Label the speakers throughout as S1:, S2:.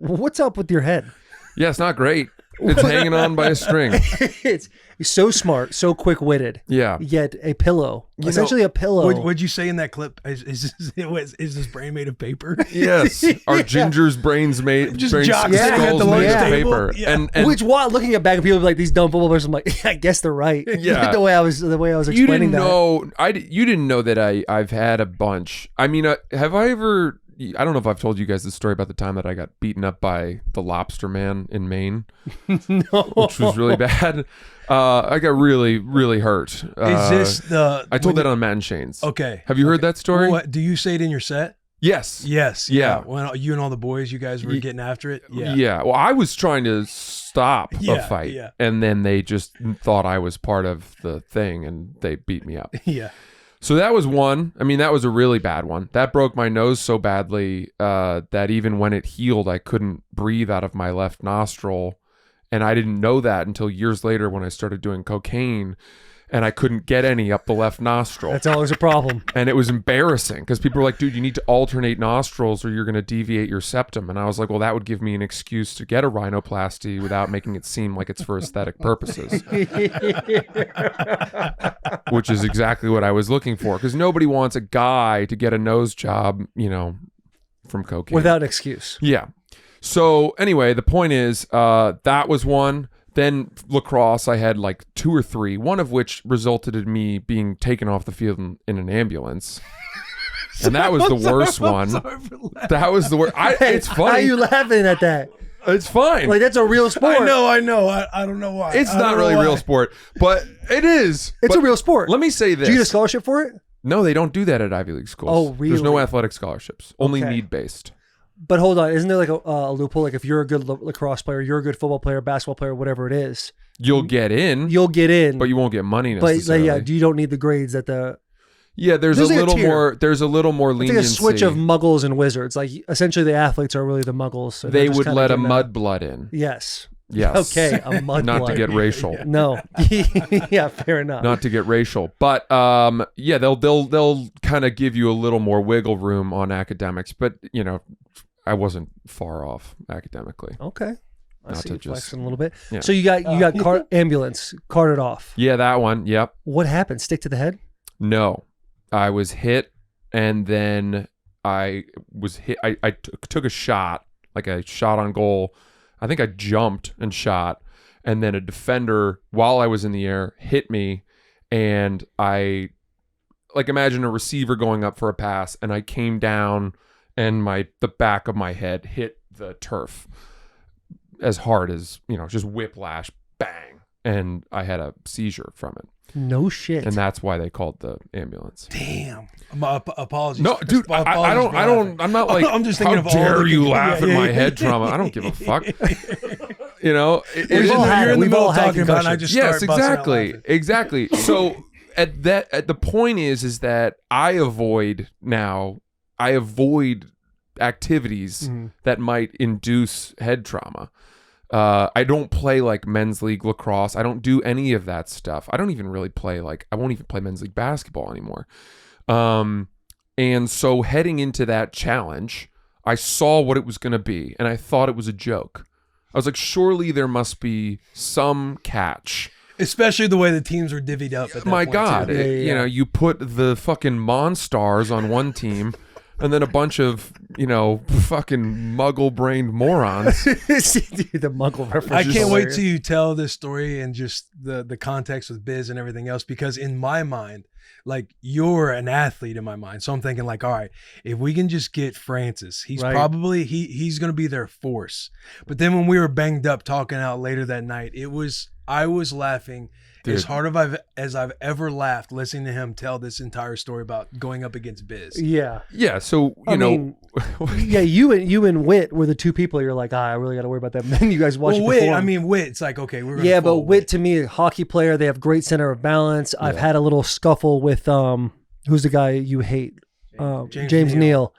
S1: What's up with your head?
S2: Yeah, it's not great. It's hanging on by a string.
S1: It's so smart, so quick-witted.
S2: Yeah.
S1: Yet a pillow, essentially a pillow.
S3: What'd you say in that clip? Is this brain made of paper?
S2: Yes. Our Ginger's brains made
S3: Just
S2: brains
S3: jocks
S2: skulls
S3: at the
S2: made
S3: lunch
S2: of
S3: table.
S2: paper.
S3: Yeah.
S2: And
S1: Which, while looking at back, people be like, these dumb football players. I'm like, I guess they're right.
S2: Yeah.
S1: the way I was explaining
S2: you didn't
S1: that.
S2: know. You didn't know that I've had a bunch. I mean, have I ever? I don't know if I've told you guys the story about the time that I got beaten up by the lobster man in Maine,
S1: No.
S2: which was really bad. I got really, really hurt.
S3: Is this the?
S2: I told that on Matt and Shane's.
S3: Okay.
S2: Have you heard that story?
S3: What, do you say it in your set?
S2: Yes.
S3: Yes.
S2: Yeah.
S3: When you and all the boys, you guys were getting after it. Yeah.
S2: Yeah. Well, I was trying to stop a fight, and then they just thought I was part of the thing, and they beat me up.
S3: Yeah.
S2: So that was one. I mean, that was a really bad one. That broke my nose so badly that even when it healed, I couldn't breathe out of my left nostril. And I didn't know that until years later when I started doing cocaine, and I couldn't get any up the left nostril.
S1: That's always a problem.
S2: And it was embarrassing because people were like, dude, you need to alternate nostrils or you're going to deviate your septum. And I was like, well, that would give me an excuse to get a rhinoplasty without making it seem like it's for aesthetic purposes. Which is exactly what I was looking for, because nobody wants a guy to get a nose job, from cocaine.
S1: Without excuse.
S2: Yeah. So anyway, the point is that was one. Then lacrosse, I had like 2 or 3, one of which resulted in me being taken off the field in an ambulance. And that was the worst one. That was the worst. It's funny.
S1: Why are you laughing at that?
S2: It's fine.
S1: Like, that's a real sport.
S3: I know. I don't know why.
S2: It's not really a real sport, but it is.
S1: It's a real sport.
S2: Let me say this.
S1: Do you get a scholarship for it?
S2: No, they don't do that at Ivy League schools.
S1: Oh, really?
S2: There's no athletic scholarships. Only
S1: Okay.
S2: need-based.
S1: But hold on, isn't there like a loophole? Like, if you're a good lacrosse player, you're a good football player, basketball player, whatever it is,
S2: You'll get in.
S1: you'll get in.
S2: But you won't get money
S1: But
S2: necessarily.
S1: like, you don't need the grades that the.
S2: Yeah, there's
S1: like
S2: a little
S1: tier.
S2: more. There's a little more
S1: It's like
S2: leniency.
S1: a switch of muggles and wizards. Like, essentially, the athletes are really the muggles. So they're
S2: They
S1: just
S2: would
S1: kinda
S2: let a
S1: getting
S2: mudblood in.
S1: Yes.
S2: Yes.
S1: Okay, a mud
S2: Not
S1: blood.
S2: to get racial.
S1: No. Yeah, fair enough.
S2: Not to get racial, but yeah, they'll kind of give you a little more wiggle room on academics, but I wasn't far off academically.
S1: Okay. I
S2: Not
S1: see
S2: to
S1: you
S2: just-
S1: flexing a little bit.
S2: Yeah.
S1: So you got ambulance carted off.
S2: Yeah, that one. Yep.
S1: What happened? Stick to the head?
S2: No, I was hit, and then I was hit. I took a shot, like a shot on goal. I think I jumped and shot, and then a defender, while I was in the air, hit me, and I, like, imagine a receiver going up for a pass, and I came down, and the back of my head hit the turf as hard as, just whiplash, bang, and I had a seizure from it.
S1: No shit.
S2: And that's why they called the ambulance.
S3: Damn. Apologies.
S2: No, dude, I'm not like,
S3: I'm just thinking
S2: how
S3: of all
S2: dare
S3: the-
S2: you laugh
S3: yeah,
S2: at my
S3: yeah.
S2: head trauma? I don't give a fuck.
S1: We've all had
S3: You're
S1: it.
S3: in the
S1: We've
S3: middle
S1: all
S3: of
S1: had
S3: talking about it, and I
S1: concussions.
S3: just
S2: Yes,
S3: start busting out
S2: exactly.
S3: laughing.
S2: Exactly. So at the point is that I avoid activities that might induce head trauma. I don't play like men's league lacrosse. I don't do any of that stuff. I don't even really play I won't even play men's league basketball anymore. And so heading into that challenge, I saw what it was going to be, and I thought it was a joke. I was like, surely there must be some catch.
S3: Especially the way the teams were divvied up. At that
S2: My
S3: point,
S2: God,
S3: too.
S1: Yeah.
S2: you put the fucking Monstars on one team, and then a bunch of fucking muggle-brained morons.
S1: Dude, the muggle reference.
S3: I
S1: is
S3: can't wait
S1: hilarious.
S3: till you tell this story and just the context with Biz and everything else, because in my mind, like, you're an athlete in my mind. So I'm thinking like, all right, if we can just get Francis, he's
S1: Right.
S3: probably he's going to be their force. But then when we were banged up talking out later that night, I was laughing as
S2: Dude.
S3: hard as I've ever laughed listening to him tell this entire story about going up against Biz.
S1: Yeah.
S2: Yeah, so
S1: I mean, yeah, you and Witt were the two people you're like, I really got to worry about that. Then you guys watch
S3: Well,
S1: it
S3: Witt,
S1: perform.
S3: Witt, it's like, okay, we're gonna
S1: Yeah, but
S3: fold
S1: Witt, to me, a hockey player, they have great center of balance. I've had a little scuffle with who's the guy you hate? James Neal.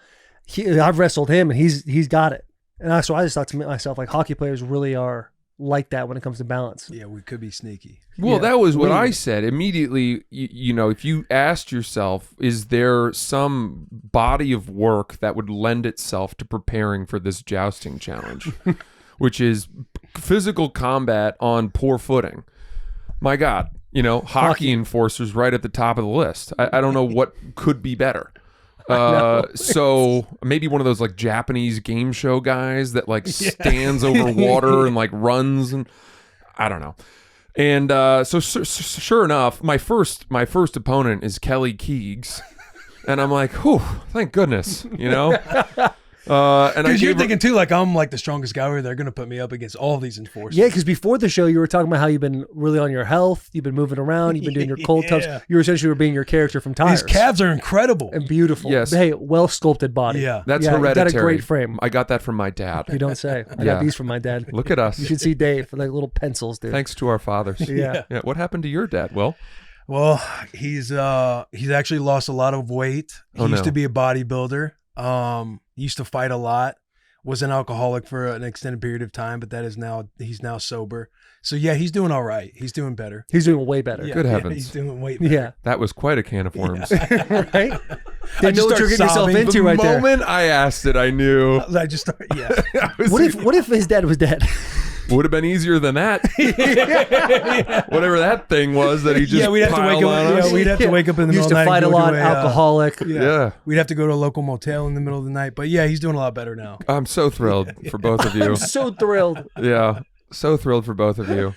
S1: I've wrestled him, and he's got it. And so I just thought to myself, like, hockey players really are like that when it comes to balance.
S3: Yeah, we could be sneaky.
S2: Well, that was what I said immediately. You know, if you asked yourself, is there some body of work that would lend itself to preparing for this jousting challenge, which is physical combat on poor footing? My God, you know, hockey enforcers right at the top of the list. I don't know what could be better. So maybe one of those like Japanese game show guys that like stands over water and like runs, and I don't know. And so sure enough, my first opponent is Kelly Keegs, and I'm like, whew, thank goodness, you know. And
S3: because you're thinking too, like I'm like the strongest guy over there. They're going to put me up against all these enforcers.
S1: Yeah, because before the show, you were talking about how you've been really on your health. You've been moving around. You've been doing your cold tubs. You essentially were being your character from Tires.
S3: These calves are incredible
S1: and beautiful.
S2: Yes.
S1: Hey, well sculpted body.
S3: Yeah,
S2: that's hereditary.
S1: You got a great frame.
S2: I got that from my dad.
S1: You don't say. I got these from my dad.
S2: Look at us.
S1: You should see Dave for like little pencils, dude.
S2: Thanks to our fathers.
S1: Yeah.
S2: What happened to your dad, Will?
S3: Well, he's actually lost a lot of weight. He used to be a bodybuilder. Used to fight a lot. Was an alcoholic for an extended period of time, but he's now sober. So yeah, he's doing all right. He's doing better.
S1: He's doing way better.
S3: Yeah,
S2: Good heavens.
S3: He's doing way better.
S1: Yeah.
S2: That was quite a can of worms.
S1: Right? Did you know what you're getting yourself into right there?
S2: The moment I asked it, I knew.
S3: I just started, yeah.
S1: What if his dad was dead?
S2: Would have been easier than that. Whatever that thing was that he just
S3: we'd have to wake up. Yeah, we'd have to wake up in the
S1: Used
S3: middle of the night.
S1: Used to fight a lot, alcoholic.
S2: Yeah.
S3: We'd have to go to a local motel in the middle of the night. But yeah, he's doing a lot better now.
S2: I'm so thrilled for both of you.
S1: I'm so thrilled.
S2: Yeah. So thrilled for both of you.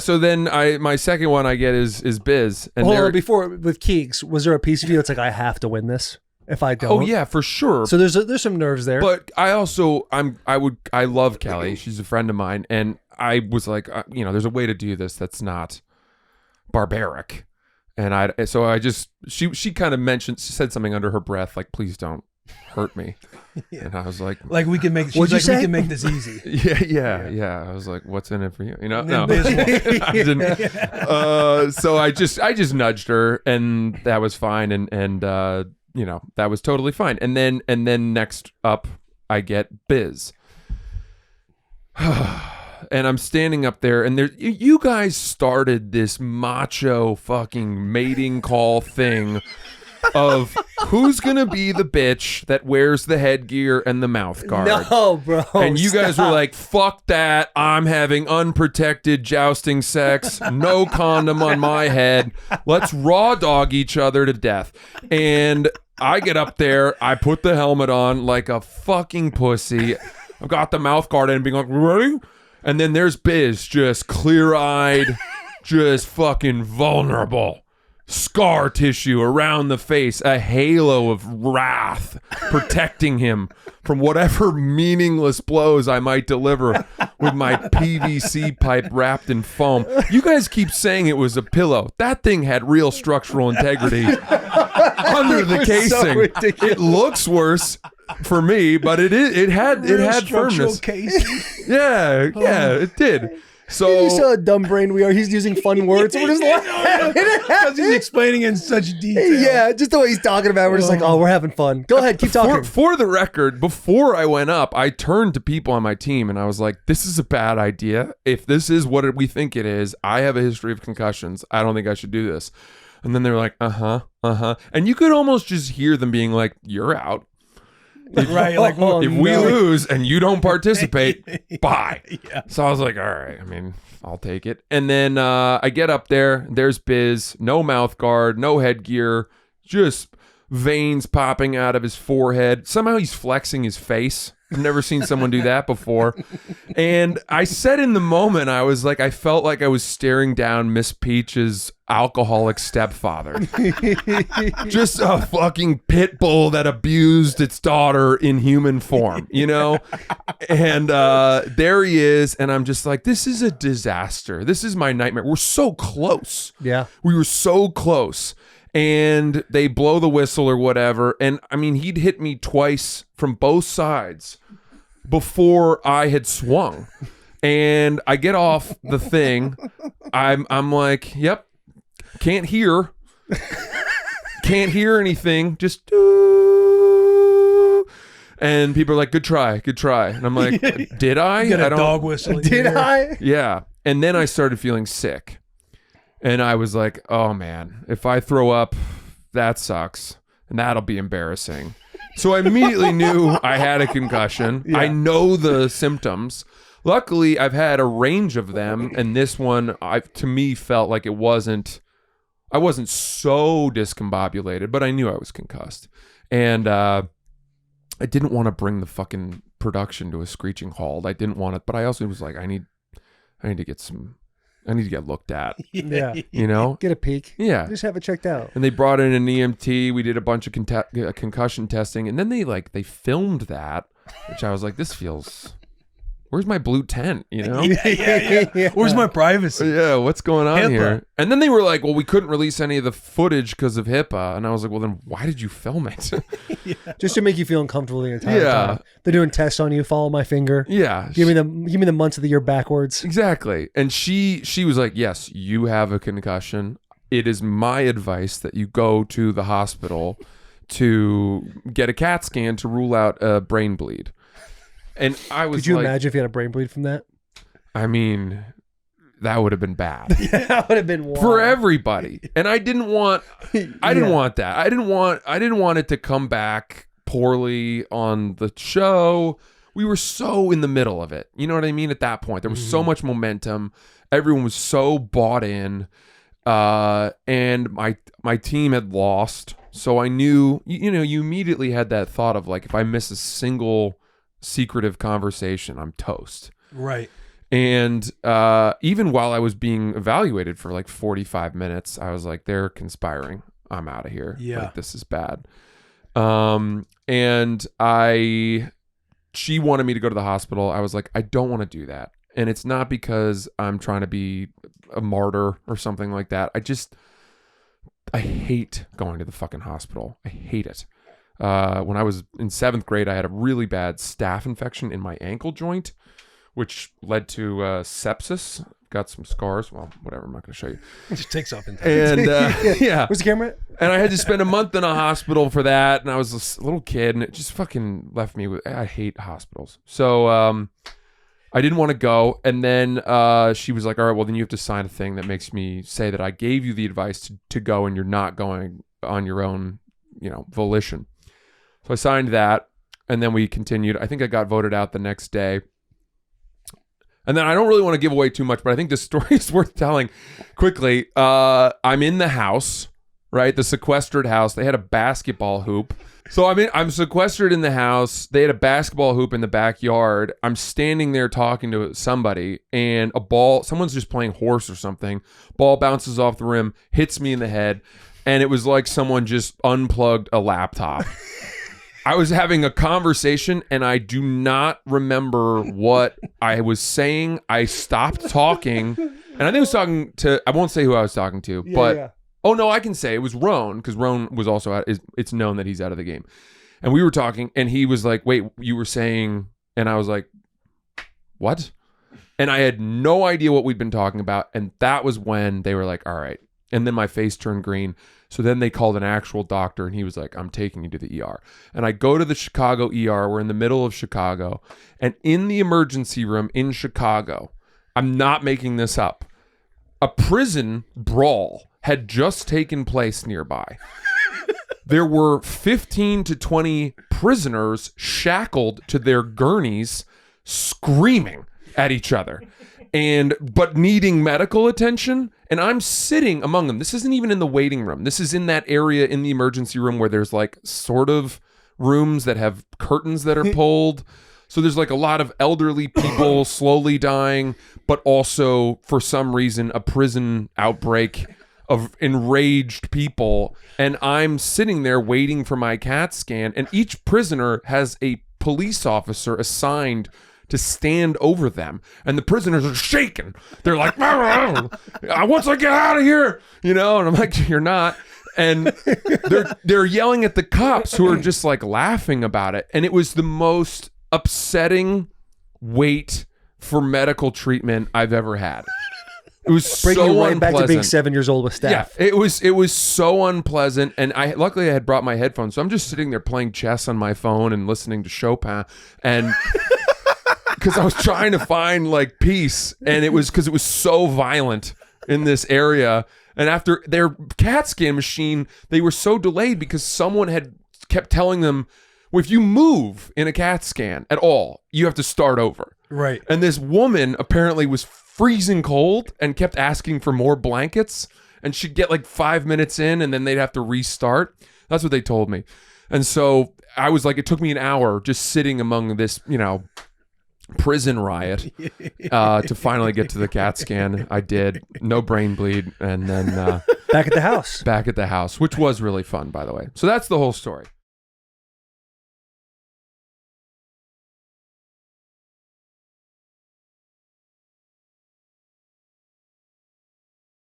S2: So then my second one I get is Biz. And
S1: hold on, before with Keegs, was there a piece of you that's like, I have to win this if I don't?
S2: Oh yeah, for sure.
S1: So there's some nerves there.
S2: But I also I love Kelly. She's a friend of mine, and I was like, there's a way to do this that's not barbaric. And she kind of said something under her breath like, please don't hurt me. Yeah. And I was like
S3: we can make. She's like, we can make this easy.
S2: Yeah. I was like, what's in it for you? No. I didn't. So I just nudged her, and that was fine, and that was totally fine. And then next up, I get Biz. And I'm standing up there, and you guys started this macho fucking mating call thing of who's gonna be the bitch that wears the headgear and the mouth guard.
S1: No, bro.
S2: And you guys were like, fuck that. I'm having unprotected jousting sex. No condom on my head. Let's raw dog each other to death. And I get up there, I put the helmet on like a fucking pussy. I've got the mouth guard and being like, ready? And then there's Biz, just clear-eyed, just fucking vulnerable. Scar tissue around the face, a halo of wrath protecting him from whatever meaningless blows I might deliver with my PVC pipe wrapped in foam. You guys keep saying it was a pillow. That thing had real structural integrity under the casing. So it looks worse for me, but it had firmness. Yeah, it did. So
S1: you saw how dumb brain we are. He's using fun words. We're just laughing
S3: because he's explaining in such detail.
S1: Yeah, just the way he's talking about it. We're just like, oh, we're having fun. Go ahead, keep talking.
S2: For the record, before I went up, I turned to people on my team and I was like, this is a bad idea. If this is what we think it is, I have a history of concussions. I don't think I should do this. And then they're like, uh-huh. And you could almost just hear them being like, you're out.
S3: Right, like
S2: if we lose and you don't participate, bye. Yeah. So I was like, all right, I mean, I'll take it. And then I get up there, there's Biz, no mouth guard, no headgear, just veins popping out of his forehead. Somehow he's flexing his face. I've never seen someone do that before. And I said in the moment, I was like, I felt like I was staring down Miss Peach's alcoholic stepfather. Just a fucking pit bull that abused its daughter in human form, you know? And there he is. And I'm just like, this is a disaster. This is my nightmare. We're so close.
S1: Yeah.
S2: We were so close. And they blow the whistle or whatever. And I mean, he'd hit me twice from both sides before I had swung. And I get off the thing. I'm like, yep, can't hear anything. Just And people are like, good try. And I'm like, did I?
S3: You got a dog whistle.
S1: Did I?
S2: Yeah. And then I started feeling sick. And I was like, oh man, if I throw up, that sucks. And that'll be embarrassing. So I immediately knew I had a concussion. Yeah. I know the symptoms. Luckily, I've had a range of them. And this one, to me, felt like I wasn't so discombobulated, but I knew I was concussed. And I didn't want to bring the fucking production to a screeching halt. I didn't want it, but I also was like, I need to get looked at.
S1: Yeah.
S2: You know?
S1: Get a peek.
S2: Yeah.
S1: Just have it checked out.
S2: And they brought in an EMT. We did a bunch of concussion testing. And then they filmed that, which I was like, this feels... Where's my blue tent, you know?
S3: Yeah. Where's my privacy?
S2: Yeah, what's going on
S3: HIPAA.
S2: here? And then they were like, well, we couldn't release any of the footage because of HIPAA. And I was like, well, then why did you film it?
S1: Just to make you feel uncomfortable the entire time. They're doing tests on you. Follow my finger.
S2: Yeah.
S1: Give me the months of the year backwards.
S2: Exactly. And she was like, yes, you have a concussion. It is my advice that you go to the hospital to get a CAT scan to rule out a brain bleed. And I was
S1: Could you imagine if you had a brain bleed from that?
S2: I mean, that would have been bad.
S1: That would have been wild.
S2: For everybody. And I didn't want that. I didn't want it to come back poorly on the show. We were so in the middle of it. You know what I mean? At that point, there was so much momentum. Everyone was so bought in. And my team had lost. So I knew, you immediately had that thought of like, if I miss a single secretive conversation, I'm toast.
S3: Right.
S2: And even while I was being evaluated for like 45 minutes, I was like, they're conspiring. I'm out of here.
S3: Yeah.
S2: Like, this is bad. And she wanted me to go to the hospital. I was like, I don't want to do that. And it's not because I'm trying to be a martyr or something like that. I hate going to the fucking hospital. I hate it. When I was in 7th grade, I had a really bad staph infection in my ankle joint, which led to sepsis. Got some scars. Well, whatever. I'm not going to show you.
S3: It just takes off in time.
S2: And yeah.
S1: Where's the camera?
S2: And I had to spend a month in a hospital for that. And I was a little kid, and it just fucking left me with. I hate hospitals. So I didn't want to go. And then she was like, all right, well, then you have to sign a thing that makes me say that I gave you the advice to go, and you're not going on your own, volition. So I signed that, and then we continued. I think I got voted out the next day. And then I don't really want to give away too much, but I think this story is worth telling quickly. I'm in the house, right? The sequestered house. They had a basketball hoop. So I'm sequestered in the house. They had a basketball hoop in the backyard. I'm standing there talking to somebody, and someone's just playing horse or something. Ball bounces off the rim, hits me in the head, and it was like someone just unplugged a laptop. I was having a conversation, and I do not remember what I was saying. I stopped talking, and I think I was talking to, I won't say who I was talking to, but oh no, I can say it was Roan, because Roan was also out. It's known that he's out of the game. And we were talking, and he was like, wait, you were saying, and I was like, what? And I had no idea what we'd been talking about. And that was when they were like, all right. And then my face turned green. So then they called an actual doctor, and he was like, I'm taking you to the ER. And I go to the Chicago ER. We're in the middle of Chicago. And in the emergency room in Chicago, I'm not making this up, a prison brawl had just taken place nearby. There were 15 to 20 prisoners shackled to their gurneys, screaming at each other, but needing medical attention. And I'm sitting among them. This isn't even in the waiting room. This is in that area in the emergency room where there's like sort of rooms that have curtains that are pulled. So there's like a lot of elderly people slowly dying, but also for some reason a prison outbreak of enraged people. And I'm sitting there waiting for my CAT scan, and each prisoner has a police officer assigned to stand over them, and the prisoners are shaking. They're like, once I get out of here, and I'm like, you're not. And they're yelling at the cops, who are just like laughing about it. And it was the most upsetting wait for medical treatment I've ever had. It was
S1: Bringing
S2: so
S1: you right
S2: unpleasant.
S1: back to being 7 years old with Steph.
S2: Yeah, it was so unpleasant, and luckily I had brought my headphones, so I'm just sitting there playing chess on my phone and listening to Chopin, and because I was trying to find like peace, and it was because it was so violent in this area. And after their CAT scan machine, they were so delayed because someone had kept telling them, well, if you move in a CAT scan at all, you have to start over.
S3: Right.
S2: And this woman apparently was freezing cold and kept asking for more blankets, and she'd get like 5 minutes in and then they'd have to restart. That's what they told me. And so I was like, it took me an hour just sitting among this, prison riot to finally get to the CAT scan. I did. No brain bleed. And then
S1: Back at the house.
S2: Back at the house, which was really fun, by the way. So that's the whole story.